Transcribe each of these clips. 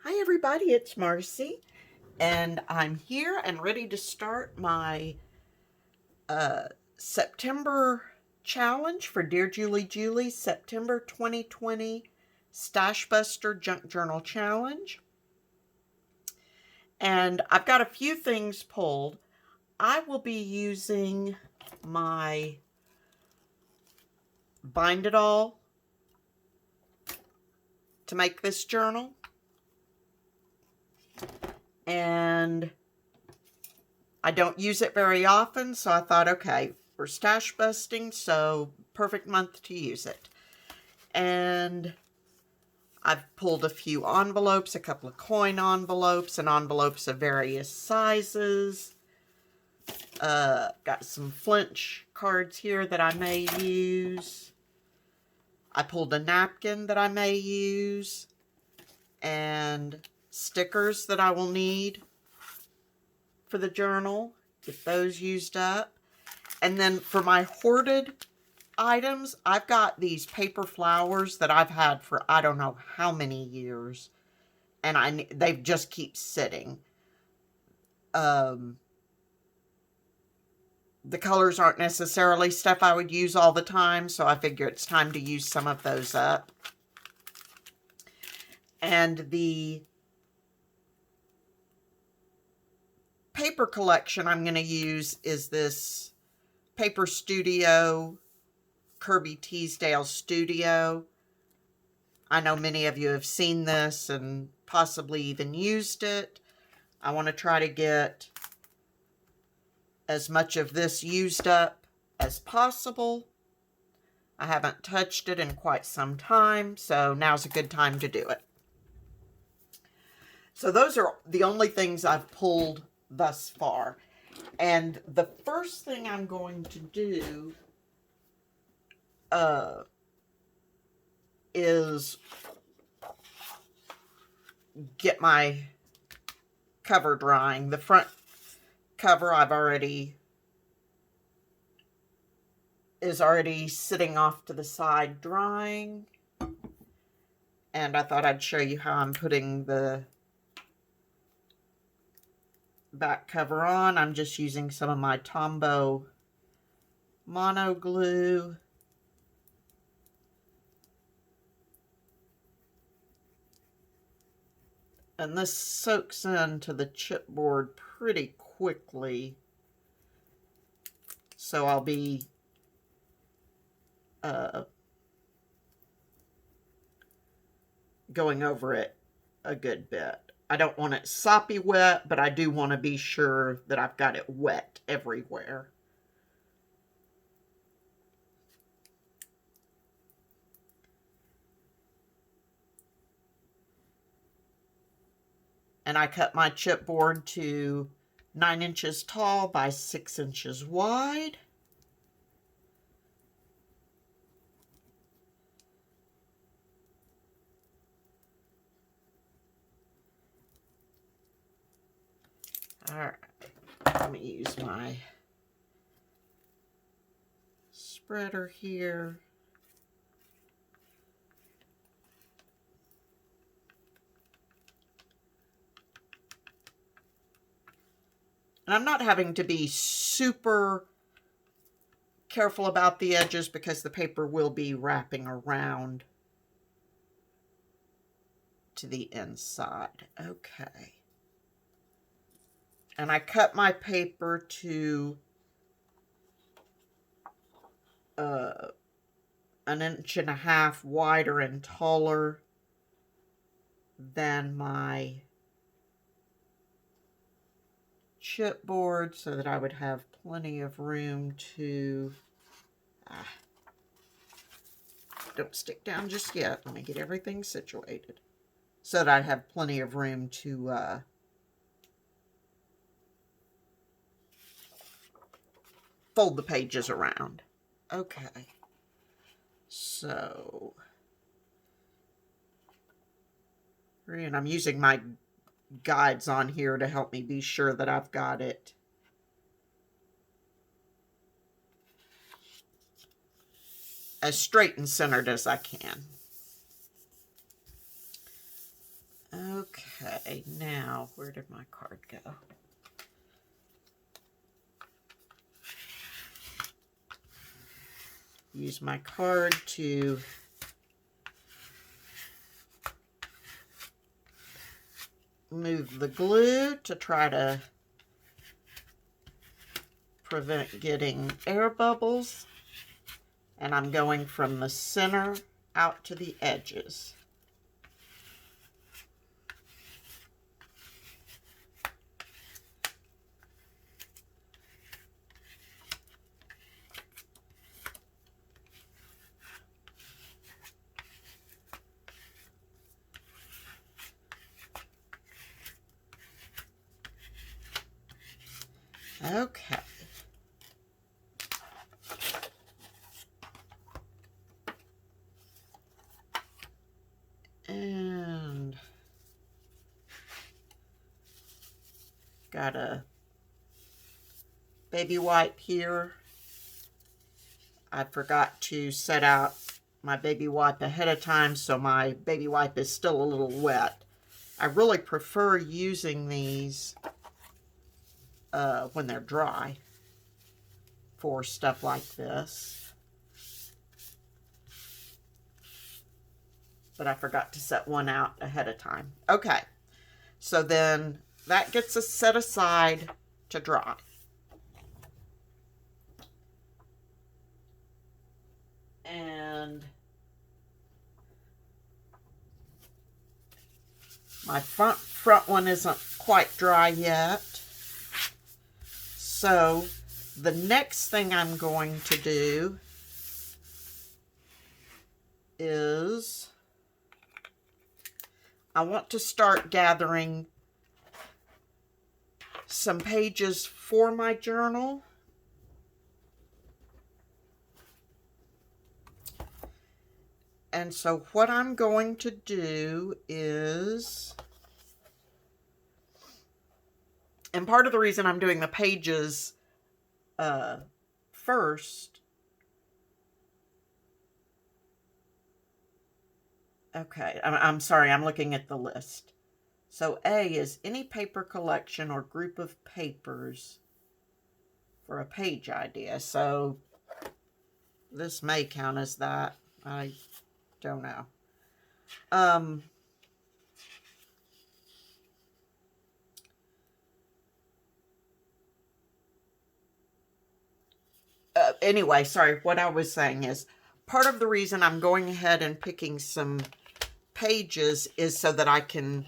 Hi everybody, it's Marcy, and I'm here and ready to start my September challenge for Dear Julie Julie September 2020 Stashbuster Junk Journal Challenge. And I've got a few things pulled. I will be using my Bind It All to make this journal. And I don't use it very often, so I thought, okay, we're stash busting, so perfect month to use it. And I've pulled a few envelopes, a couple of coin envelopes, and envelopes of various sizes. Got some flinch cards here that I may use. I pulled a napkin that I may use, and stickers that I will need for the journal. Get those used up. And then for my hoarded items, I've got these paper flowers that I've had for I don't know how many years, and they just keep sitting. The colors aren't necessarily stuff I would use all the time, so I figure it's time to use some of those up. And the paper collection I'm going to use is this Paper Studio Kirby Teasdale Studio. I know many of you have seen this and possibly even used it. I want to try to get as much of this used up as possible. I haven't touched it in quite some time, so now's a good time to do it. So those are the only things I've pulled thus far. And the first thing I'm going to do is get my cover drying. The front cover is already sitting off to the side drying. And I thought I'd show you how I'm putting the back cover on. I'm just using some of my Tombow mono glue. And this soaks into the chipboard pretty quickly. So I'll be going over it a good bit. I don't want it soppy wet, but I do want to be sure that I've got it wet everywhere. And I cut my chipboard to 9 inches tall by 6 inches wide. All right, let me use my spreader here. And I'm not having to be super careful about the edges because the paper will be wrapping around to the inside. Okay. And I cut my paper to 1.5 inches wider and taller than my chipboard so that I would have plenty of room to don't stick down just yet. Let me get everything situated so that I have plenty of room to fold the pages around. Okay, so, and I'm using my guides on here to help me be sure that I've got it as straight and centered as I can. Okay. Okay, now where did my card go? Use my card to move the glue to try to prevent getting air bubbles. And I'm going from the center out to the edges. Okay. And got a baby wipe here. I forgot to set out my baby wipe ahead of time, so my baby wipe is still a little wet. I really prefer using these when they're dry for stuff like this. But I forgot to set one out ahead of time. Okay, so then that gets us set aside to dry. And my front one isn't quite dry yet. So the next thing I'm going to do is I want to start gathering some pages for my journal. And so what I'm going to do is, and part of the reason I'm doing the pages first, okay, I'm sorry, I'm looking at the list. So A is any paper collection or group of papers for a page idea. So this may count as that. I don't know. Anyway, sorry, what I was saying is part of the reason I'm going ahead and picking some pages is so that I can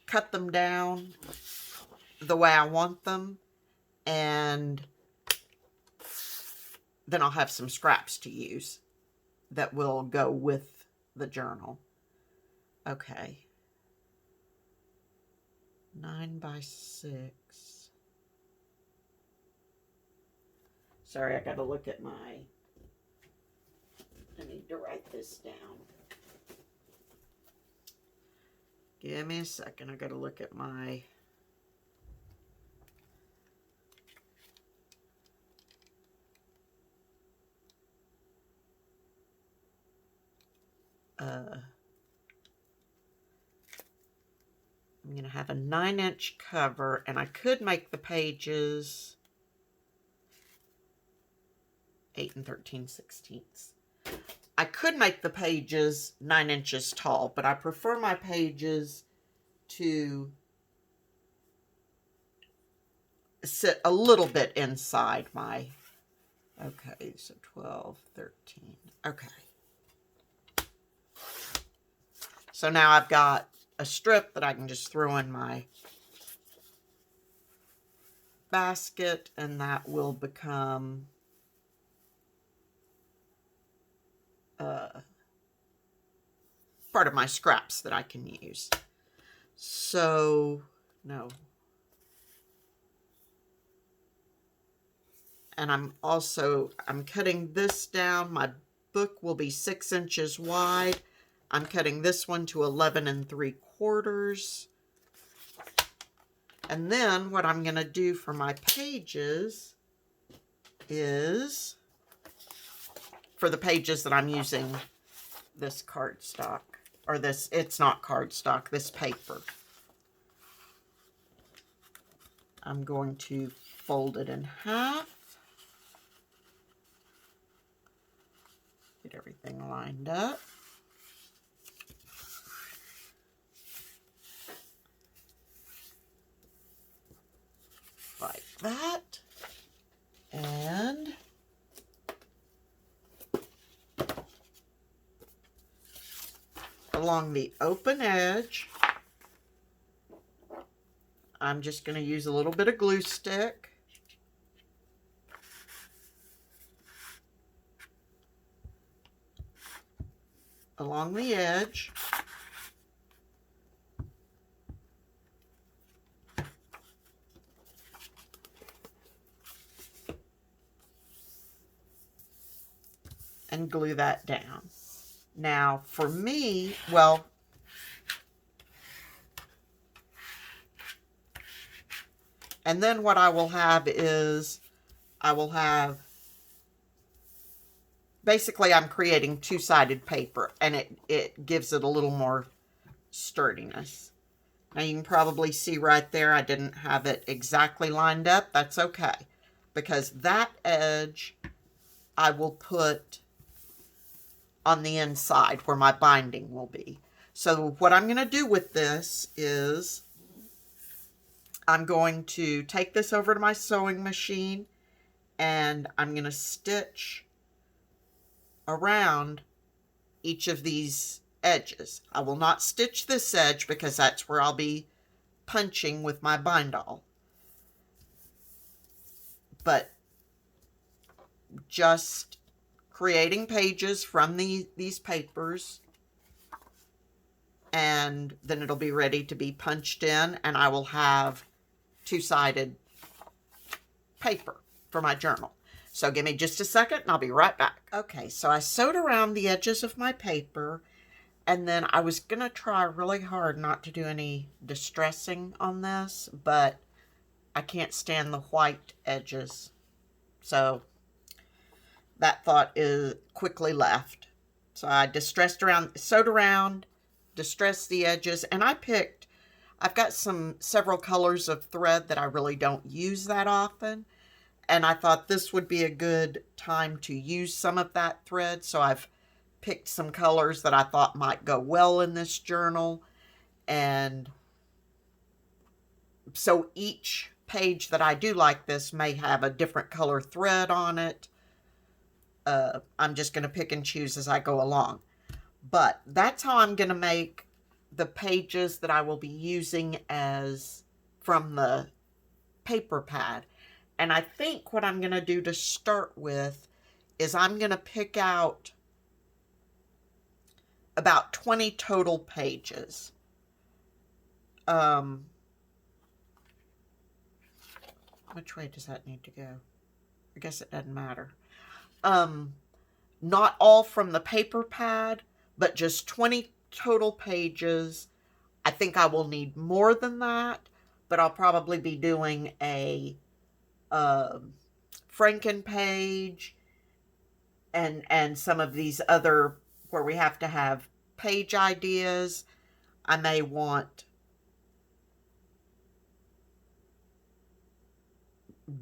cut them down the way I want them, and then I'll have some scraps to use that will go with the journal. Okay. 9 by 6. Sorry, I gotta look at I need to write this down. Give me a second, I gotta look at my I'm going to have a 9-inch cover, and I could make the pages 8 13/16. I could make the pages 9 inches tall, but I prefer my pages to sit a little bit inside my, okay, so 12, 13, okay. So now I've got a strip that I can just throw in my basket, and that will become part of my scraps that I can use. So, no. And I'm cutting this down. My book will be 6 inches wide. I'm cutting this one to 11 3/4. And then what I'm going to do for my pages is, for the pages that I'm using this cardstock, or this, it's not cardstock, this paper. I'm going to fold it in half. Get everything lined up. Like that. And along the open edge, I'm just going to use a little bit of glue stick. Along the edge. And glue that down. Now for me, well, and then what I will have is, basically I'm creating two-sided paper, and it gives it a little more sturdiness. Now you can probably see right there I didn't have it exactly lined up. That's okay, because that edge I will put on the inside where my binding will be. So what I'm going to do with this is I'm going to take this over to my sewing machine, and I'm going to stitch around each of these edges. I will not stitch this edge because that's where I'll be punching with my bindall. But just creating pages from these papers, and then it'll be ready to be punched in, and I will have two-sided paper for my journal. So give me just a second and I'll be right back. Okay, so I sewed around the edges of my paper, and then I was going to try really hard not to do any distressing on this, but I can't stand the white edges. So that thought is quickly left. So I sewed around, distressed the edges, and I've got several colors of thread that I really don't use that often, and I thought this would be a good time to use some of that thread, so I've picked some colors that I thought might go well in this journal. And so each page that I do like this may have a different color thread on it. I'm just going to pick and choose as I go along. But that's how I'm going to make the pages that I will be using as from the paper pad. And I think what I'm going to do to start with is I'm going to pick out about 20 total pages. Which way does that need to go? I guess it doesn't matter. Not all from the paper pad, but just 20 total pages. I think I will need more than that, but I'll probably be doing a Franken page and some of these other where we have to have page ideas. I may want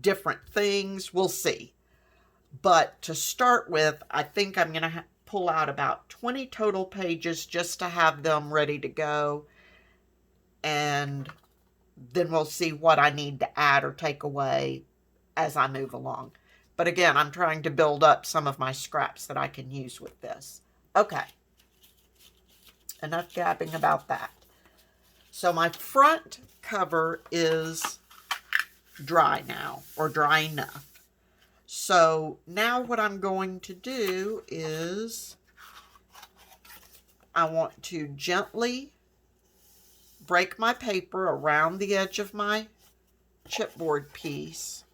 different things. We'll see. But to start with, I think I'm going to pull out about 20 total pages just to have them ready to go. And then we'll see what I need to add or take away as I move along. But again, I'm trying to build up some of my scraps that I can use with this. Okay. Enough gabbing about that. So my front cover is dry now, or dry enough. So now what I'm going to do is I want to gently break my paper around the edge of my chipboard piece,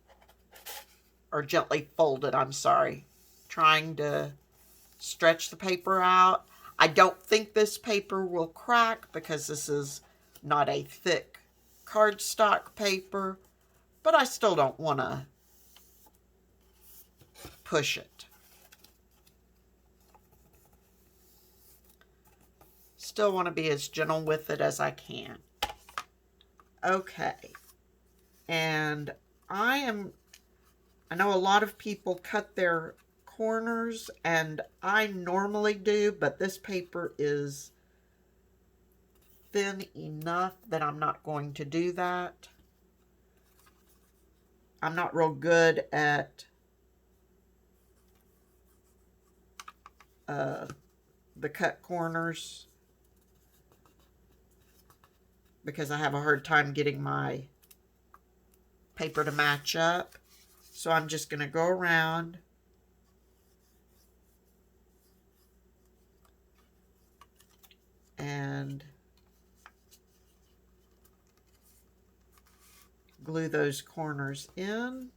or gently fold it, I'm sorry, trying to stretch the paper out. I don't think this paper will crack because this is not a thick cardstock paper, but I still don't want to push it. Still want to be as gentle with it as I can. Okay. And I know a lot of people cut their corners, and I normally do, but this paper is thin enough that I'm not going to do that. I'm not real good at the cut corners because I have a hard time getting my paper to match up. So I'm just going to go around and glue those corners in.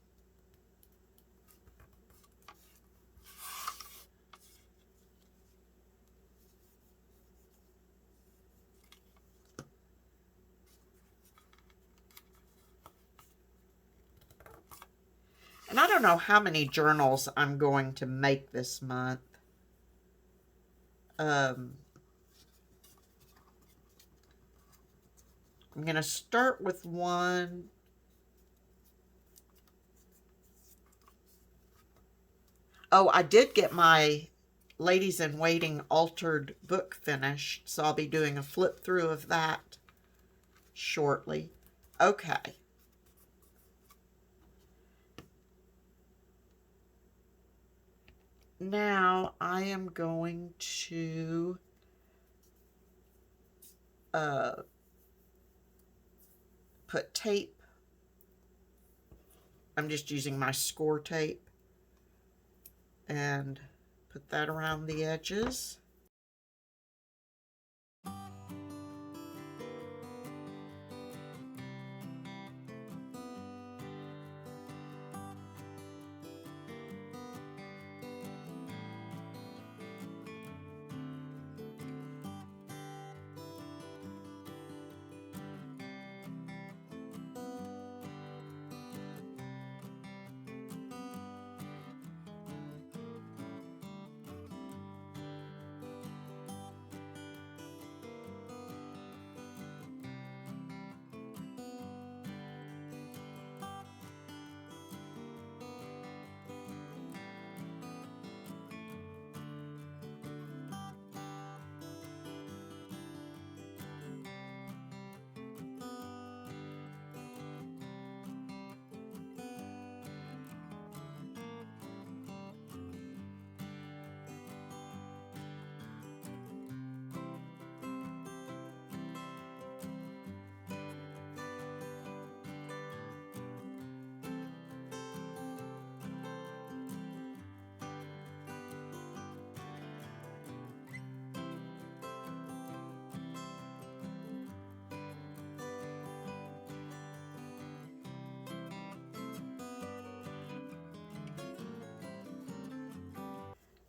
And I don't know how many journals I'm going to make this month. I'm going to start with one. Oh, I did get my Ladies in Waiting altered book finished, so I'll be doing a flip through of that shortly. Okay. Now I am going to put tape. I'm just using my score tape and put that around the edges.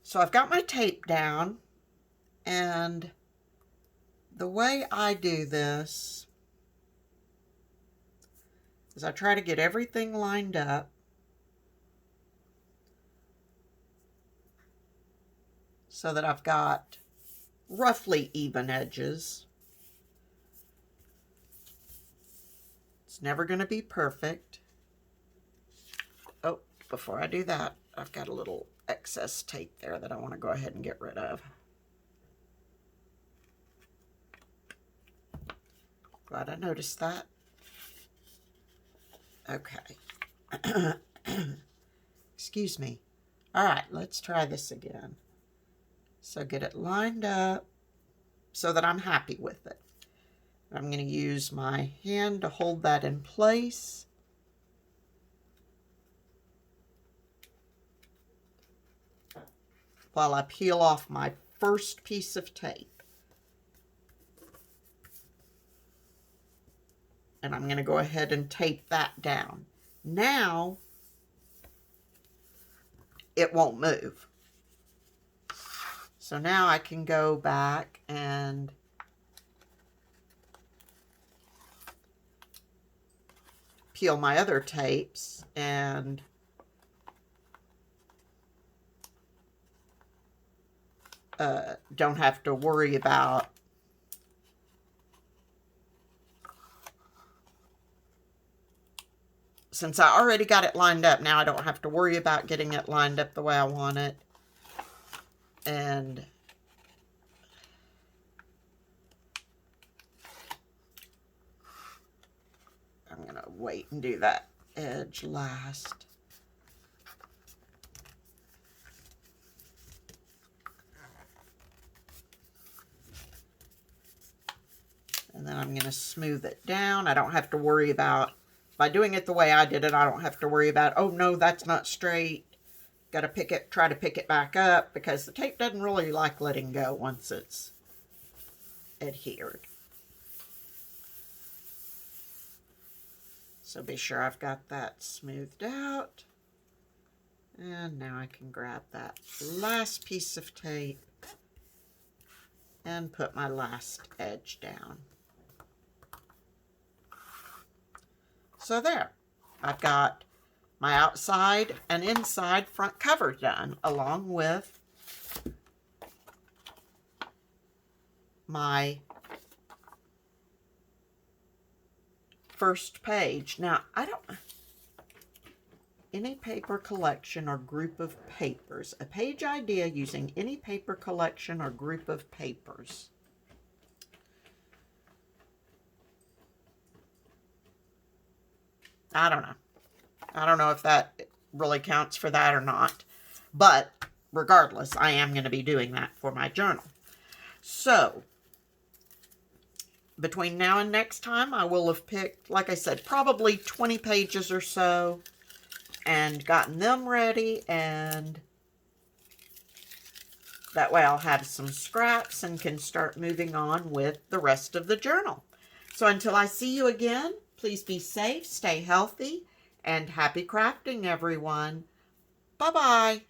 So I've got my tape down, and the way I do this is I try to get everything lined up so that I've got roughly even edges. It's never going to be perfect. Oh, before I do that, I've got a little excess tape there that I want to go ahead and get rid of. Glad I noticed that. Okay. Excuse me. All right, let's try this again. So get it lined up so that I'm happy with it. I'm going to use my hand to hold that in place. While I peel off my first piece of tape. And I'm going to go ahead and tape that down. Now, it won't move. So now I can go back and peel my other tapes and don't have to worry about since I already got it lined up, now I don't have to worry about getting it lined up the way I want it. And I'm going to wait and do that edge last. And then I'm going to smooth it down. I don't have to worry about, by doing it the way I did it, I don't have to worry about, oh no, that's not straight. Got to pick it, try to pick it back up, because the tape doesn't really like letting go once it's adhered. So be sure I've got that smoothed out. And now I can grab that last piece of tape and put my last edge down. So there, I've got my outside and inside front cover done, along with my first page. Now, any paper collection or group of papers. A page idea using any paper collection or group of papers. I don't know. I don't know if that really counts for that or not. But regardless, I am going to be doing that for my journal. So, between now and next time, I will have picked, like I said, probably 20 pages or so, and gotten them ready, and that way I'll have some scraps and can start moving on with the rest of the journal. So until I see you again, please be safe, stay healthy, and happy crafting, everyone. Bye-bye.